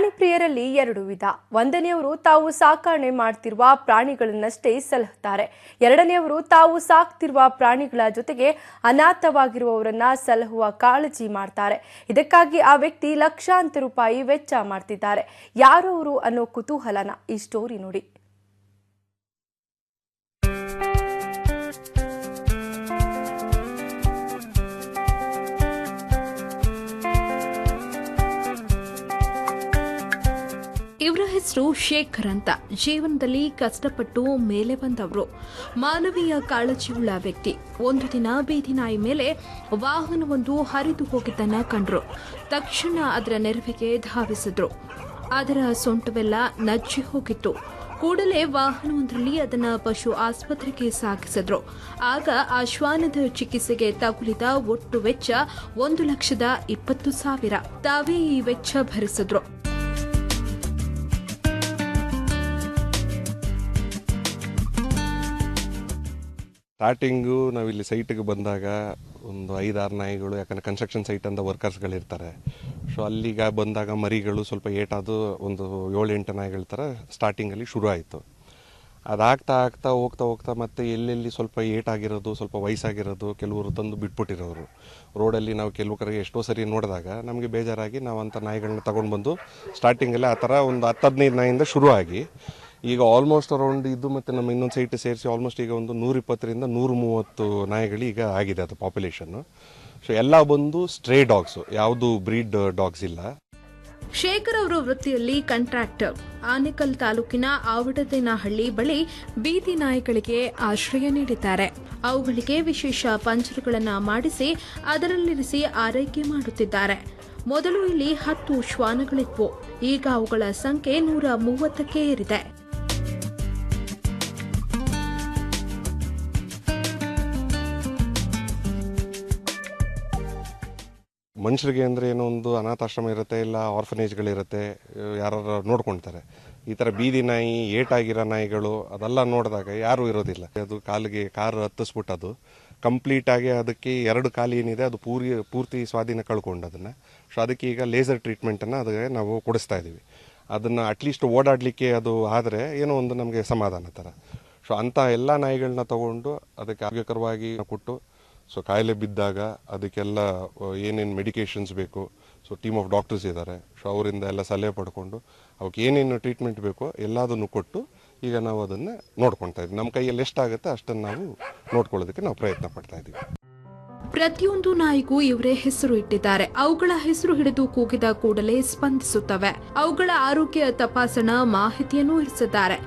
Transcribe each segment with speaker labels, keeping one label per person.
Speaker 1: ಪ್ರಾಣಿ ಪ್ರಿಯರಲ್ಲಿ ಎರಡು ವಿಧ. ಒಂದನೆಯವರು ತಾವು ಸಾಕಣೆ ಮಾಡ್ತಿರುವ ಪ್ರಾಣಿಗಳನ್ನಷ್ಟೇ ಸಲಹುತ್ತಾರೆ. ಎರಡನೆಯವರು ತಾವು ಸಾಕ್ತಿರುವ ಪ್ರಾಣಿಗಳ ಜೊತೆಗೆ ಅನಾಥವಾಗಿರುವವರನ್ನ ಸಲಹುವ ಕಾಳಜಿ ಮಾಡ್ತಾರೆ. ಇದಕ್ಕಾಗಿ ಆ ವ್ಯಕ್ತಿ ಲಕ್ಷಾಂತರ ರೂಪಾಯಿ ವೆಚ್ಚ ಮಾಡ್ತಿದ್ದಾರೆ. ಯಾರು ಅವರು ಅನ್ನೋ ಕುತೂಹಲನ ಈ ಸ್ಟೋರಿ ನೋಡಿ.
Speaker 2: ಇವರ ಹೆಸರು ಶೇಖರ್ ಅಂತ. ಜೀವನದಲ್ಲಿ ಕಷ್ಟಪಟ್ಟು ಮೇಲೆ ಬಂದವರು. ಮಾನವೀಯ ಕಾಳಜಿಯುಳ್ಳ ವ್ಯಕ್ತಿ. ಒಂದು ದಿನ ಬೀದಿ ನಾಯಿ ಮೇಲೆ ವಾಹನವೊಂದು ಹರಿದು ಹೋಗಿದ್ದನ್ನ ಕಂಡ್ರು. ತಕ್ಷಣ ಅದರ ನೆರವಿಗೆ ಧಾವಿಸಿದ್ರು. ಅದರ ಸೊಂಟವೆಲ್ಲ ನಜ್ಜಿ ಹೋಗಿತ್ತು. ಕೂಡಲೇ ವಾಹನವೊಂದರಲ್ಲಿ ಅದನ್ನ ಪಶು ಆಸ್ಪತ್ರೆಗೆ ಸಾಗಿಸಿದ್ರು. ಆಗ ಆ ಶ್ವಾನದ ಚಿಕಿತ್ಸೆಗೆ ತಗುಲಿದ ಒಟ್ಟು ವೆಚ್ಚ 1,20,000. ತಾವೇ ಈ ವೆಚ್ಚ ಭರಿಸಿದ್ರು.
Speaker 3: ಸ್ಟಾರ್ಟಿಂಗು ನಾವಿಲ್ಲಿ ಸೈಟಿಗೆ ಬಂದಾಗ ಒಂದು 5-6 ನಾಯಿಗಳು, ಯಾಕಂದರೆ ಕನ್ಸ್ಟ್ರಕ್ಷನ್ ಸೈಟ್ ಅಂತ ವರ್ಕರ್ಸ್ಗಳಿರ್ತಾರೆ. ಸೊ ಅಲ್ಲಿಗ ಬಂದಾಗ ಮರಿಗಳು ಸ್ವಲ್ಪ ಏಟಾದು ಒಂದು 7-8 ನಾಯಿಗಳ ಥರ ಸ್ಟಾರ್ಟಿಂಗಲ್ಲಿ ಶುರು ಆಯಿತು. ಅದಾಗ್ತಾ ಹೋಗ್ತಾ ಮತ್ತೆ ಎಲ್ಲೆಲ್ಲಿ ಸ್ವಲ್ಪ ಏಟಾಗಿರೋದು, ಸ್ವಲ್ಪ ವಯಸ್ಸಾಗಿರೋದು, ಕೆಲವರು ತಂದು ಬಿಟ್ಬಿಟ್ಟಿರೋರು ರೋಡಲ್ಲಿ ನಾವು ಕೆಲವು ಕಡೆಗೆ ಎಷ್ಟೋ ಸರಿ ನೋಡಿದಾಗ ನಮಗೆ ಬೇಜಾರಾಗಿ ನಾವು ಅಂಥ ನಾಯಿಗಳನ್ನ ತೊಗೊಂಡು ಬಂದು ಸ್ಟಾರ್ಟಿಂಗಲ್ಲಿ ಆ ಥರ ಒಂದು 10-15 ನಾಯಿಯಿಂದ ಶುರು ಆಗಿ ಈಗ ಆಲ್ಮೋಸ್ಟ್ ಅರೌಂಡ್ ಇದು ಮತ್ತು ನಮ್ಮ ಇನ್ನೊಂದು ಸೈಟ್ ಸೇರಿಸಿ ಆಲ್ಮೋಸ್ಟ್ ಈಗ ಒಂದು 120ರಿಂದ 130 ನಾಯಿಗಳು ಈಗ ಆಗಿದೆ ಅದು ಪಾಪ್ಯುಲೇಷನ್ನು. ಸೊ ಎಲ್ಲ ಬಂದು ಸ್ಟ್ರೇ ಡಾಗ್ಸು, ಯಾವುದು ಬ್ರೀಡ್ ಡಾಗ್ಸ್ ಇಲ್ಲ.
Speaker 2: ಶೇಖರ್ ಅವರ ವೃತ್ತಿಯಲ್ಲಿ ಕಾಂಟ್ರಾಕ್ಟರ್. ಆನೇಕಲ್ ತಾಲೂಕಿನ ಆವಡದೇನಹಳ್ಳಿ ಬಳಿ ಬೀದಿ ನಾಯಿಗಳಿಗೆ ಆಶ್ರಯ ನೀಡಿದ್ದಾರೆ. ಅವುಗಳಿಗೆ ವಿಶೇಷ ಪಂಜರಗಳನ್ನ ಮಾಡಿಸಿ ಅದರಲ್ಲಿರಿಸಿ ಆರೈಕೆ ಮಾಡುತ್ತಿದ್ದಾರೆ. ಮೊದಲು ಇಲ್ಲಿ 10 ಶ್ವಾನಗಳಿದ್ವು. ಈಗ ಅವುಗಳ ಸಂಖ್ಯೆ 130ಕ್ಕೆ ಏರಿದೆ.
Speaker 3: ಮನುಷ್ಯರಿಗೆ ಅಂದರೆ ಏನೋ ಒಂದು ಅನಾಥಾಶ್ರಮ ಇರುತ್ತೆ, ಇಲ್ಲ ಆರ್ಫನೇಜ್ಗಳಿರುತ್ತೆ, ಯಾರು ನೋಡ್ಕೊಳ್ತಾರೆ. ಈ ಥರ ಬೀದಿ ನಾಯಿ, ಏಟಾಗಿರೋ ನಾಯಿಗಳು ಅದೆಲ್ಲ ನೋಡಿದಾಗ ಯಾರೂ ಇರೋದಿಲ್ಲ. ಅದು ಕಾಲಿಗೆ ಕಾರು ಹತ್ತಿಸ್ಬಿಟ್ಟು ಅದು ಕಂಪ್ಲೀಟಾಗಿ ಅದಕ್ಕೆ 2 ಕಾಲು ಏನಿದೆ ಅದು ಪೂರ್ತಿ ಸ್ವಾಧೀನ ಕಳ್ಕೊಂಡು ಅದನ್ನು. ಸೊ ಅದಕ್ಕೆ ಈಗ ಲೇಸರ್ ಟ್ರೀಟ್ಮೆಂಟನ್ನು ಅದಕ್ಕೆ ನಾವು ಕೊಡಿಸ್ತಾ ಇದ್ದೀವಿ. ಅದನ್ನು ಅಟ್ಲೀಸ್ಟ್ ಓಡಾಡಲಿಕ್ಕೆ ಅದು ಆದರೆ ಏನೋ ಒಂದು ನಮಗೆ ಸಮಾಧಾನ ಥರ. ಸೊ ಅಂಥ ಎಲ್ಲ ನಾಯಿಗಳನ್ನ ತೊಗೊಂಡು ಅದಕ್ಕೆ ಆರೋಗ್ಯಕರವಾಗಿ ಕೊಟ್ಟು, ಸೊ ಕಾಯಿಲೆ ಬಿದ್ದಾಗ ಅದಕ್ಕೆಲ್ಲ ಏನೇನು ಮೆಡಿಕೇಷನ್ಸ್ ಬೇಕು, ಸೊ ಟೀಮ್ ಆಫ್ ಡಾಕ್ಟರ್ಸ್ ಇದ್ದಾರೆ. ಸೊ ಅವರಿಂದ ಎಲ್ಲ ಸಲಹೆ ಪಡ್ಕೊಂಡು ಅವಕ್ಕೆ ಏನೇನು ಟ್ರೀಟ್ಮೆಂಟ್ ಬೇಕೋ ಎಲ್ಲದನ್ನು ಕೊಟ್ಟು ಈಗ ನಾವು ಅದನ್ನು ನೋಡ್ಕೊಳ್ತಾ ಇದ್ದೀವಿ. ನಮ್ಮ ಕೈಯಲ್ಲಿ ಎಷ್ಟಾಗುತ್ತೆ ಅಷ್ಟನ್ನು ನಾವು ನೋಡ್ಕೊಳ್ಳೋದಕ್ಕೆ ನಾವು ಪ್ರಯತ್ನ ಪಡ್ತಾ ಇದ್ದೀವಿ.
Speaker 2: ಪ್ರತಿಯೊಂದು ನಾಯಿಗೂ ಇವರೇ ಹೆಸರು ಇಟ್ಟಿದ್ದಾರೆ. ಅವುಗಳ ಹೆಸರು ಹಿಡಿದು ಕೂಗಿದ ಕೂಡಲೇ ಸ್ಪಂದಿಸುತ್ತವೆ. ಅವುಗಳ ಆರೋಗ್ಯ ತಪಾಸಣಾ ಮಾಹಿತಿಯನ್ನು ಇರಿಸಿದ್ದಾರೆ.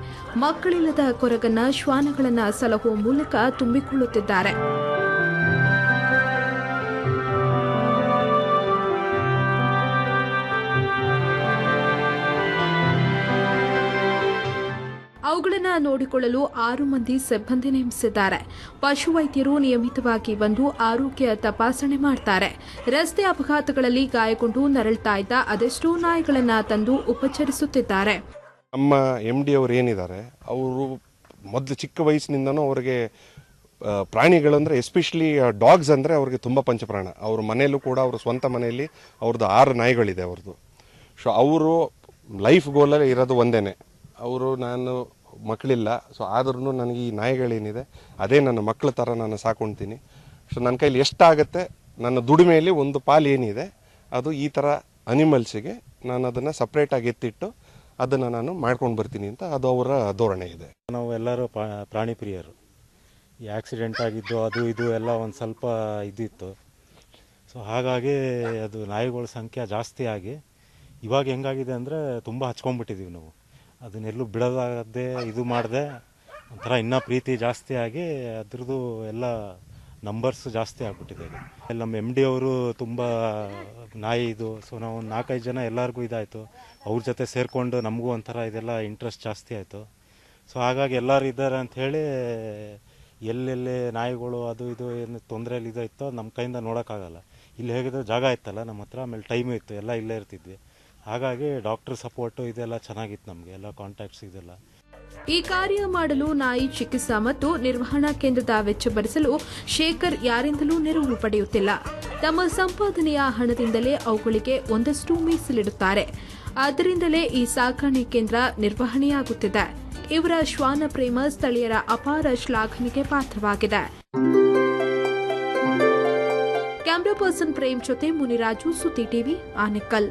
Speaker 2: ಮಕ್ಕಳಿಲ್ಲದ ಕೊರಗನ್ನ ಶ್ವಾನಗಳನ್ನ ಸಲಹುವ ಮೂಲಕ ತುಂಬಿಕೊಳ್ಳುತ್ತಿದ್ದಾರೆ. ಅವುಗಳನ್ನ ನೋಡಿಕೊಳ್ಳಲು 6 ಮಂದಿ ಸಿಬ್ಬಂದಿ ನೇಮಿಸಿದ್ದಾರೆ. ಪಶುವೈದ್ಯರು ನಿಯಮಿತವಾಗಿ ಬಂದು ಆರೋಗ್ಯ ತಪಾಸಣೆ ಮಾಡ್ತಾರೆ. ರಸ್ತೆ ಅಪಘಾತಗಳಲ್ಲಿ ಗಾಯಗೊಂಡು ನರಳ್ತಾ ಇದ್ದ ಅದೆಷ್ಟೋ ನಾಯಿಗಳನ್ನ ತಂದು ಉಪಚರಿಸುತ್ತಿದ್ದಾರೆ.
Speaker 3: ನಮ್ಮ MD ಅವರು ಏನಿದ್ದಾರೆ, ಅವರು ಮೊದಲು ಚಿಕ್ಕ ವಯಸ್ಸಿನಿಂದನೂ ಅವರಿಗೆ ಪ್ರಾಣಿಗಳಂದರೆ, ಎಸ್ಪೆಷಲಿ ಡಾಗ್ಸ್ ಅಂದರೆ ಅವ್ರಿಗೆ ತುಂಬ ಪಂಚಪ್ರಾಣ. ಅವ್ರ ಮನೆಯಲ್ಲೂ ಕೂಡ, ಅವ್ರ ಸ್ವಂತ ಮನೆಯಲ್ಲಿ ಅವ್ರದ್ದು 6 ನಾಯಿಗಳಿದೆ ಅವ್ರದ್ದು. ಸೊ ಅವರು ಲೈಫ್ ಗೋಲಲ್ಲಿ ಇರೋದು ಒಂದೇ, ನಾನು ಮಕ್ಕಳಿಲ್ಲ, ಸೊ ಆದ್ರೂ ನನಗೆ ಈ ನಾಯಿಗಳೇನಿದೆ ಅದೇ ನನ್ನ ಮಕ್ಕಳ ಥರ ನಾನು ಸಾಕೊಳ್ತೀನಿ. ಸೊ ನನ್ನ ಕೈಲಿ ಎಷ್ಟಾಗುತ್ತೆ ನನ್ನ ದುಡಿಮೆಯಲ್ಲಿ ಒಂದು ಪಾಲು ಏನಿದೆ ಅದು ಈ ಥರ ಅನಿಮಲ್ಸಿಗೆ ನಾನು ಅದನ್ನು ಸಪ್ರೇಟಾಗಿ ಎತ್ತಿಟ್ಟು ಅದನ್ನು ನಾನು ಮಾಡ್ಕೊಂಡು ಬರ್ತೀನಿ ಅಂತ ಅದು ಅವರ ಧೋರಣೆ ಇದೆ.
Speaker 4: ನಾವು ಎಲ್ಲರೂ ಪ್ರಾಣಿ ಪ್ರಿಯರು. ಈ ಆಕ್ಸಿಡೆಂಟ್ ಆಗಿದ್ದು ಅದು ಇದು ಎಲ್ಲ ಒಂದು ಸ್ವಲ್ಪ ಇದಿತ್ತು. ಸೊ ಹಾಗಾಗಿ ಅದು ನಾಯಿಗಳ ಸಂಖ್ಯೆ ಜಾಸ್ತಿ ಆಗಿ ಇವಾಗ ಹೆಂಗಾಗಿದೆ ಅಂದರೆ ತುಂಬ ಹಚ್ಕೊಂಡ್ಬಿಟ್ಟಿದ್ದೀವಿ ನಾವು. ಅದನ್ನೆಲ್ಲೂ ಬಿಡೋದಾಗದೆ ಇದು ಮಾಡಿದೆ ಒಂಥರ ಇನ್ನೂ ಪ್ರೀತಿ ಜಾಸ್ತಿ ಆಗಿ ಅದ್ರದ್ದು ಎಲ್ಲ ನಂಬರ್ಸ್ ಜಾಸ್ತಿ ಆಗಿಬಿಟ್ಟಿದೆ. ನಮ್ಮ MD ಅವರು ತುಂಬ ನಾಯಿ ಇದು. ಸೊ ನಾವು ಒಂದು 4-5 ಜನ ಎಲ್ಲರಿಗೂ ಇದಾಯಿತು. ಅವ್ರ ಜೊತೆ ಸೇರಿಕೊಂಡು ನಮಗೂ ಒಂಥರ ಇದೆಲ್ಲ ಇಂಟ್ರೆಸ್ಟ್ ಜಾಸ್ತಿ ಆಯಿತು. ಸೊ ಹಾಗಾಗಿ ಎಲ್ಲರೂ ಇದ್ದಾರೆ ಅಂಥೇಳಿ ಎಲ್ಲೆಲ್ಲಿ ನಾಯಿಗಳು ಅದು ಇದು ಏನು ತೊಂದರೆಯಲ್ಲಿ ಇದಾಯಿತೋ ನಮ್ಮ ಕೈಯಿಂದ ನೋಡೋಕ್ಕಾಗಲ್ಲ. ಇಲ್ಲಿ ಹೇಗಿದ್ರೆ ಜಾಗ ಇತ್ತಲ್ಲ ನಮ್ಮ ಹತ್ರ, ಆಮೇಲೆ ಟೈಮು ಇತ್ತು, ಎಲ್ಲ ಇಲ್ಲೇ ಇರ್ತಿದ್ವಿ. ಹಾಗಾಗಿ ಡಾಕ್ಟರ್ ಸಪೋರ್ಟು ಇದೆಲ್ಲ ಚೆನ್ನಾಗಿತ್ತು ನಮಗೆ, ಎಲ್ಲ ಕಾಂಟ್ಯಾಕ್ಟ್ಸ್ ಇದೆಲ್ಲ.
Speaker 2: ಈ ಕಾರ್ಯ ಮಾಡಲು ನಾಯಿ ಚಿಕಿತ್ಸಾ ಮತ್ತು ನಿರ್ವಹಣಾ ಕೇಂದ್ರದ ವೆಚ್ಚ ಭರಿಸಲು ಶೇಖರ್ ಯಾರಿಂದಲೂ ನೆರವು ಪಡೆಯುತ್ತಿಲ್ಲ. ತಮ್ಮ ಸಂಪಾದನೆಯ ಹಣದಿಂದಲೇ ಅವುಗಳಿಗೆ ಒಂದಷ್ಟು ಮೀಸಲಿಡುತ್ತಾರೆ. ಆದ್ದರಿಂದಲೇ ಈ ಸಾಕಣೆ ಕೇಂದ್ರ ನಿರ್ವಹಣೆಯಾಗುತ್ತಿದೆ. ಇವರ ಶ್ವಾನ ಪ್ರೇಮ ಸ್ಥಳೀಯರ ಅಪಾರ ಶ್ಲಾಘನೆಗೆ ಪಾತ್ರವಾಗಿದೆ. ಕ್ಯಾಮರಾ ಪರ್ಸನ್ ಪ್ರೇಮ್ ಜೊತೆ ಮುನಿರಾಜು, ಸುದ್ದಿ ಟಿವಿ, ಆನೇಕಲ್.